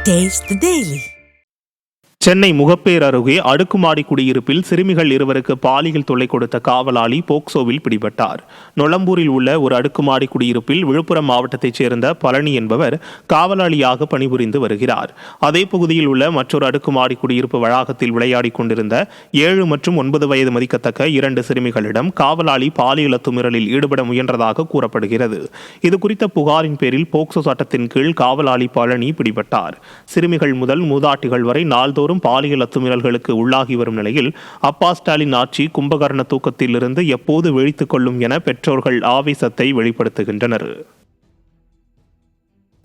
Taste the Daily. Chennai Mogappair அருகே அடுக்குமாடி குடியிருப்பில் சிறுமிகள் இருவருக்கு பாலியல் தொல்லை கொடுத்த காவலாளி போக்சோவில் பிடிபட்டார். நொளம்பூரில் உள்ள ஒரு அடுக்குமாடி குடியிருப்பில் விழுப்புரம் மாவட்டத்தைச் சேர்ந்த பழனி என்பவர் காவலாளியாக பணிபுரிந்து வருகிறார். அதே பகுதியில் உள்ள மற்றொரு அடுக்குமாடி குடியிருப்பு வளாகத்தில் விளையாடிக் கொண்டிருந்த 7 மற்றும் 9 வயது மதிக்கத்தக்க 2 சிறுமிகளிடம் காவலாளி பாலியல் அத்துமீறலில் ஈடுபட முயன்றதாக கூறப்படுகிறது. இதுகுறித்த புகாரின் பேரில் போக்சோ சட்டத்தின் கீழ் காவலாளி பழனி பிடிபட்டார். சிறுமிகள் முதல் மூதாட்டிகள் வரை நாள்தோறும் பாலியல் அத்துமீறல்களுக்கு உள்ளாகி வரும் நிலையில் அப்பா ஸ்டாலின் ஆட்சி கும்பகர்ண தூக்கத்தில் இருந்து எப்போது விழித்துக் கொள்ளும் என பெற்றோர்கள் ஆவேசத்தை வெளிப்படுத்துகின்றனர்.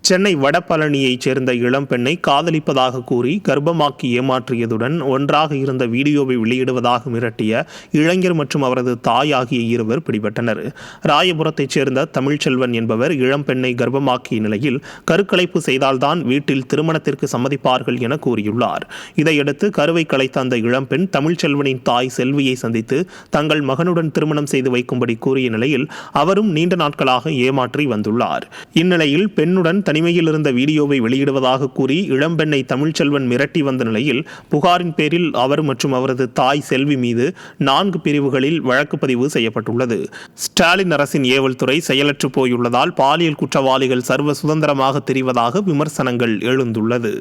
சென்னை வடபழனியைச் சேர்ந்த இளம்பெண்ணை காதலிப்பதாக கூறி கர்ப்பமாக்கி ஏமாற்றியதுடன் ஒன்றாக இருந்த வீடியோவை வெளியிடுவதாக மிரட்டிய இளைஞர் மற்றும் அவரது தாய் ஆகிய இருவர் பிடிபட்டனர். ராயபுரத்தைச் சேர்ந்த தமிழ்ச்செல்வன் என்பவர் இளம்பெண்ணை கர்ப்பமாக்கிய நிலையில் கருக்கலைப்பு செய்தால்தான் வீட்டில் திருமணத்திற்கு சம்மதிப்பார்கள் என கூறியுள்ளார். இதையடுத்து கருவை கலைத்த அந்த இளம்பெண் தமிழ்ச்செல்வனின் தாய் செல்வியை சந்தித்து தங்கள் மகனுடன் திருமணம் செய்து வைக்கும்படி கூறிய நிலையில் அவரும் நீண்ட நாட்களாக ஏமாற்றி வந்துள்ளார். இந்நிலையில் பெண்ணுடன் தனிமையில் இருந்த வீடியோவை வெளியிடுவதாக கூறி இளம்பெண்ணை தமிழ்ச்செல்வன் மிரட்டி வந்த நிலையில் புகாரின் பேரில் அவர் மற்றும் அவரது தாய் செல்வி மீது 4 பிரிவுகளில் வழக்கு பதிவு செய்யப்பட்டுள்ளது. ஸ்டாலின் அரசின் ஏவல் துறை செயலற்று போயுள்ளதால் பாலியல் குற்றவாளிகள் சர்வ சுதந்திரமாக தெரிவதாக விமர்சனங்கள் எழுந்துள்ளது.